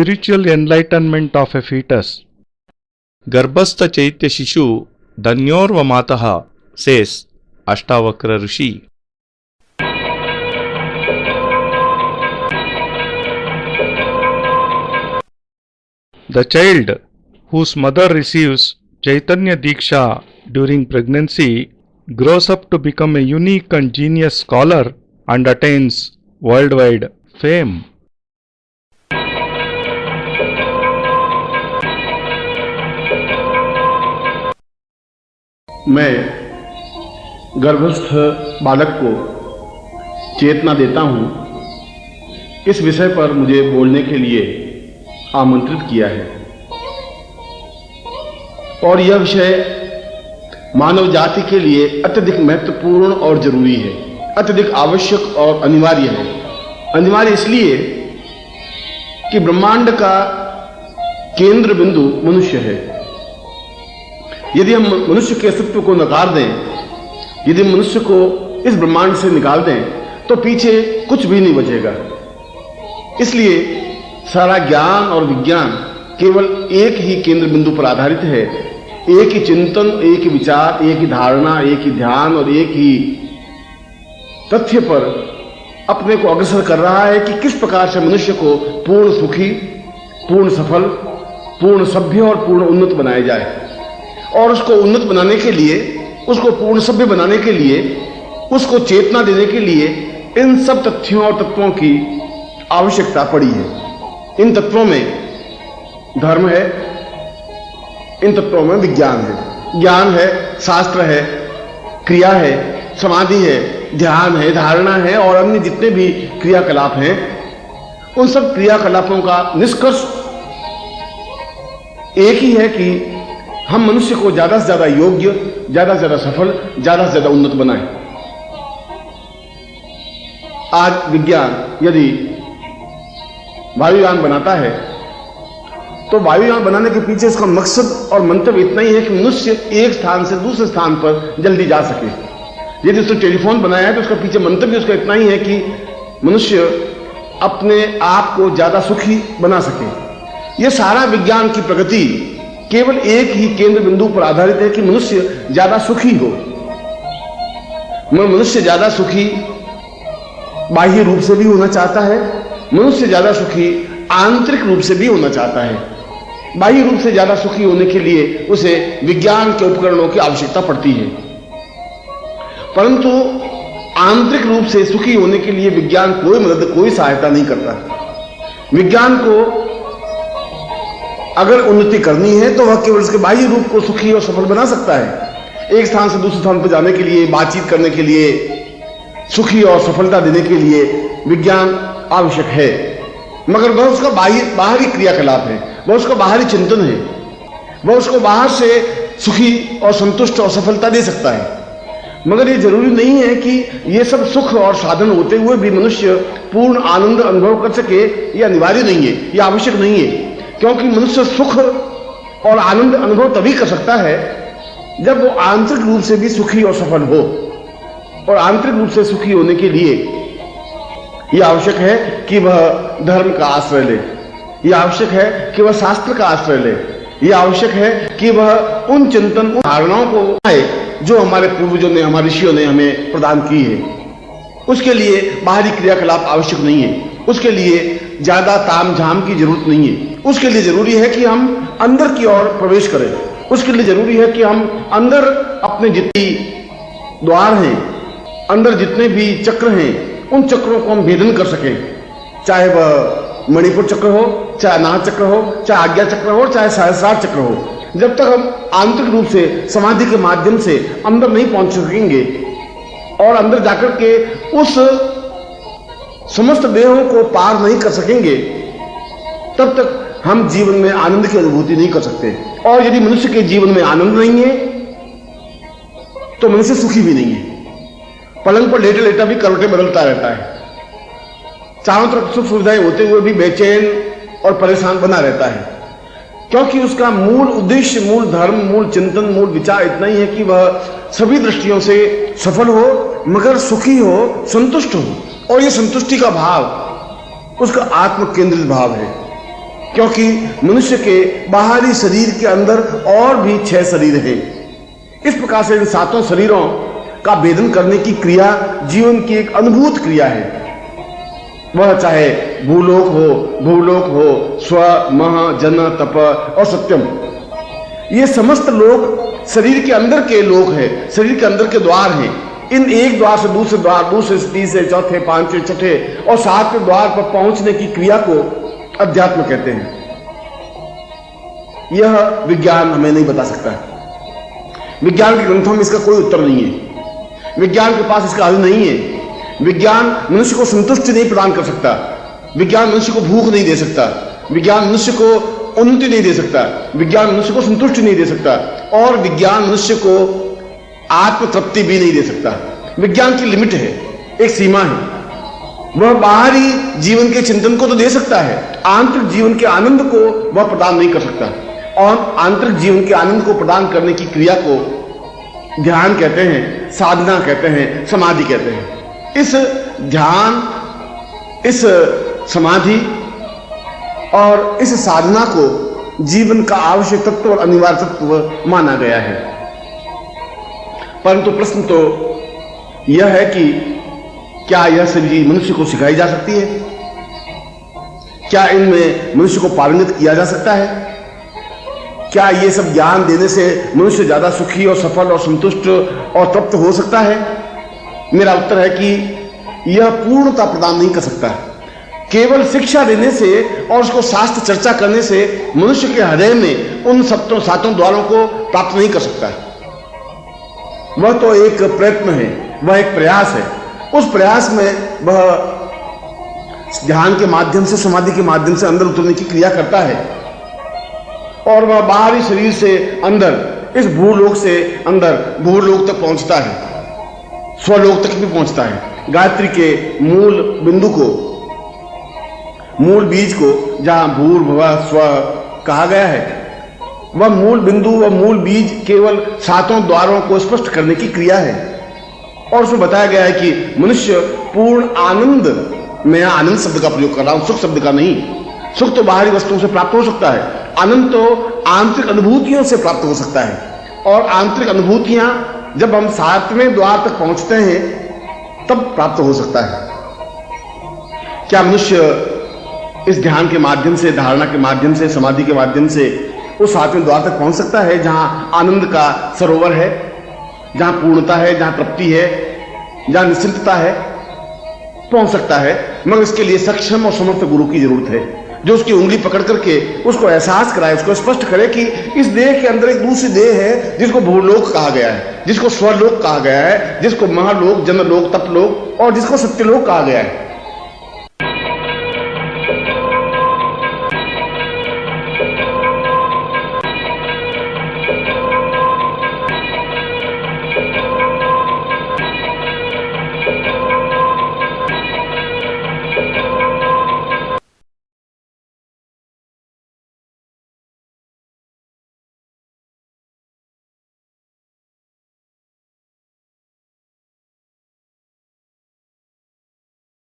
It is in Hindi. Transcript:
spiritual enlightenment of a fetus. गर्भस्थ चैत्य शिशु धन्योर्व मातः, says Ashtavakra Rishi. The child whose mother receives Chaitanya Diksha during pregnancy grows up to become a unique and genius scholar and attains worldwide fame. मैं गर्भस्थ बालक को चेतना देता हूँ, इस विषय पर मुझे बोलने के लिए आमंत्रित किया है। और यह विषय मानव जाति के लिए अत्यधिक महत्वपूर्ण और जरूरी है, अत्यधिक आवश्यक और अनिवार्य है। अनिवार्य इसलिए कि ब्रह्मांड का केंद्र बिंदु मनुष्य है। यदि हम मनुष्य के अस्तित्व को नकार दें, यदि मनुष्य को इस ब्रह्मांड से निकाल दें, तो पीछे कुछ भी नहीं बचेगा। इसलिए सारा ज्ञान और विज्ञान केवल एक ही केंद्र बिंदु पर आधारित है। एक ही चिंतन, एक ही विचार, एक ही धारणा, एक ही ध्यान और एक ही तथ्य पर अपने को अग्रसर कर रहा है कि किस प्रकार से मनुष्य को पूर्ण सुखी, पूर्ण सफल, पूर्ण सभ्य और पूर्ण उन्नत बनाया जाए। और उसको उन्नत बनाने के लिए, उसको पूर्ण सभ्य बनाने के लिए, उसको चेतना देने के लिए इन सब तथ्यों और तत्वों की आवश्यकता पड़ी है। इन तत्वों में धर्म है, इन तत्वों में विज्ञान है। ज्ञान है, शास्त्र है, क्रिया है, समाधि है, ध्यान है, धारणा है और अन्य जितने भी क्रियाकलाप हैं, उन सब क्रियाकलापों का निष्कर्ष एक ही है कि हम मनुष्य को ज्यादा से ज्यादा योग्य, ज्यादा से ज्यादा सफल, ज्यादा से ज्यादा उन्नत बनाएं। आज विज्ञान यदि वायुयान बनाता है तो वायुयान बनाने के पीछे इसका मकसद और मंतव्य इतना ही है कि मनुष्य एक स्थान से दूसरे स्थान पर जल्दी जा सके। यदि उसने टेलीफोन बनाया है तो उसका पीछे मंतव्य उसका इतना ही है कि मनुष्य अपने आप को ज्यादा सुखी बना सके। यह सारा विज्ञान की प्रगति केवल एक ही केंद्र बिंदु पर आधारित है कि मनुष्य ज्यादा सुखी हो। मनुष्य ज्यादा सुखी बाह्य रूप से भी होना चाहता है, मनुष्य ज्यादा सुखी आंतरिक रूप से भी होना चाहता है। बाह्य रूप से ज्यादा सुखी होने के लिए उसे विज्ञान के उपकरणों की आवश्यकता पड़ती है, परंतु आंतरिक रूप से सुखी होने के लिए विज्ञान कोई मदद, कोई सहायता नहीं करता। विज्ञान को अगर उन्नति करनी है तो वह केवल उसके बाह्य रूप को सुखी और सफल बना सकता है। एक स्थान से दूसरे स्थान पर जाने के लिए, बातचीत करने के लिए, सुखी और सफलता देने के लिए विज्ञान आवश्यक है, मगर वह उसका बाहरी क्रियाकलाप है, वह उसका बाहरी चिंतन है, वह उसको बाहर से सुखी और संतुष्ट और सफलता दे सकता है। मगर ये जरूरी नहीं है कि ये सब सुख और साधन होते हुए भी मनुष्य पूर्ण आनंद अनुभव कर सके। ये अनिवार्य नहीं है, ये आवश्यक नहीं है, क्योंकि मनुष्य सुख और आनंद अनुभव तभी कर सकता है जब वो आंतरिक रूप से भी सुखी और सफल हो। और आंतरिक रूप से सुखी होने के लिए यह आवश्यक है कि वह धर्म का आश्रय ले, यह आवश्यक है कि वह शास्त्र का आश्रय ले, यह आवश्यक है कि वह उन चिंतन, उन धारणाओं को आए जो हमारे पूर्वजों ने, हमारे ऋषियों ने हमें प्रदान की है। उसके लिए बाहरी क्रियाकलाप आवश्यक नहीं है, उसके लिए ज्यादा ताम झाम की जरूरत नहीं है। उसके लिए जरूरी है कि हम अंदर की ओर प्रवेश करें। उसके लिए जरूरी है कि हम अंदर अपने जितनी द्वार हैं, अंदर जितने भी चक्र हैं, उन चक्रों को हम भेदन कर सकें। चाहे वह मणिपुर चक्र हो, चाहे अनाहत चक्र हो, चाहे आज्ञा चक्र हो, चाहे सहस्रार चक्र हो। जब तक हम आंतरिक रूप से समाधि के माध्यम से अंदर नहीं पहुंच सकेंगे और अंदर जाकर के उस समस्त देहों को पार नहीं कर सकेंगे, तब तक हम जीवन में आनंद की अनुभूति नहीं कर सकते। और यदि मनुष्य के जीवन में आनंद नहीं है तो मनुष्य सुखी भी नहीं है। पलंग पर लेटे लेटा भी करवटें बदलता रहता है, चारों तरफ सुख सुविधाएं होते हुए भी बेचैन और परेशान बना रहता है, क्योंकि उसका मूल उद्देश्य, मूल धर्म, मूल चिंतन, मूल विचार इतना ही है कि वह सभी दृष्टियों से सफल हो, मगर सुखी हो, संतुष्ट हो। और यह संतुष्टि का भाव उसका आत्म केंद्रित भाव है। क्योंकि मनुष्य के बाहरी शरीर के अंदर और भी 6 शरीर हैं। इस प्रकार से इन 7 शरीरों का भेदन करने की क्रिया जीवन की एक अनुभूत क्रिया है। वह चाहे भूलोक हो, भूलोक हो, स्व, मह, जन, तप और सत्यम, ये समस्त लोग शरीर के अंदर के लोग हैं, शरीर के अंदर के द्वार हैं। इन एक द्वार से दूसरे द्वार, दूसरे से तीसरे, चौथे, पांचवें, छठे और 7वें द्वार पर पहुंचने की क्रिया को अध्यात्म कहते हैं। यह विज्ञान हमें नहीं बता सकता। विज्ञान के ग्रंथों में इसका कोई उत्तर नहीं है। विज्ञान के पास इसका हल नहीं है। विज्ञान मनुष्य को संतुष्टि नहीं प्रदान कर सकता। विज्ञान मनुष्य को भूख नहीं दे सकता। विज्ञान मनुष्य को उन्नति नहीं दे सकता। विज्ञान मनुष्य को संतुष्टि नहीं दे सकता और विज्ञान मनुष्य को आत्म तृप्ति भी नहीं दे सकता। विज्ञान की लिमिट है, एक सीमा है। वह बाहरी जीवन के चिंतन को तो दे सकता है, आंतरिक जीवन के आनंद को वह प्रदान नहीं कर सकता। और आंतरिक जीवन के आनंद को प्रदान करने की क्रिया को ध्यान कहते हैं, साधना कहते हैं, समाधि कहते हैं। इस ध्यान, इस समाधि और इस साधना को जीवन का आवश्यक तत्व और अनिवार्य तत्व माना गया है। परंतु प्रश्न तो यह है कि क्या यह सभी मनुष्य को सिखाई जा सकती है? क्या इनमें मनुष्य को पारंगत किया जा सकता है? क्या ये सब ज्ञान देने से मनुष्य ज्यादा सुखी और सफल और संतुष्ट और तृप्त हो सकता है? मेरा उत्तर है कि यह पूर्णता प्रदान नहीं कर सकता। केवल शिक्षा देने से और उसको शास्त्र चर्चा करने से मनुष्य के हृदय में उन 7 द्वारों को प्राप्त नहीं कर सकता। वह तो एक प्रयत्न है, वह एक प्रयास है। उस प्रयास में वह ध्यान के माध्यम से, समाधि के माध्यम से अंदर उतरने की क्रिया करता है और वह बाहरी शरीर से अंदर, इस भूलोक से अंदर भूलोक तक पहुंचता है, स्वलोक तक भी पहुंचता है। गायत्री के मूल बिंदु को, मूल बीज को, जहां भूर्भुवः स्वः कहा गया है, वह मूल बिंदु, वह मूल बीज केवल 7 द्वारों को स्पष्ट करने की क्रिया है। और उसमें बताया गया है कि मनुष्य पूर्ण आनंद, मैं आनंद शब्द का प्रयोग कर रहा हूं, सुख शब्द का नहीं। सुख तो बाहरी वस्तुओं से प्राप्त हो सकता है, आनंद तो आंतरिक अनुभूतियों से प्राप्त हो सकता है। और आंतरिक अनुभूतियां जब हम 7वें द्वार तक पहुंचते हैं तब प्राप्त हो सकता है। क्या मनुष्य इस ध्यान के माध्यम से, धारणा के माध्यम से, समाधि के माध्यम से उस 7वें द्वार तक पहुंच सकता है जहां आनंद का सरोवर है, जहां पूर्णता है, जहां तृप्ति है, जहां निश्चिंतता है? पहुंच सकता है, मगर इसके लिए सक्षम और समर्थ गुरु की जरूरत है, जो उसकी उंगली पकड़ करके उसको एहसास कराए, उसको स्पष्ट करे कि इस देह के अंदर एक दूसरी देह है जिसको भूलोक कहा गया है, जिसको स्वलोक कहा गया है, जिसको महालोक, जनलोक, तपलोक और जिसको सत्यलोक कहा गया है।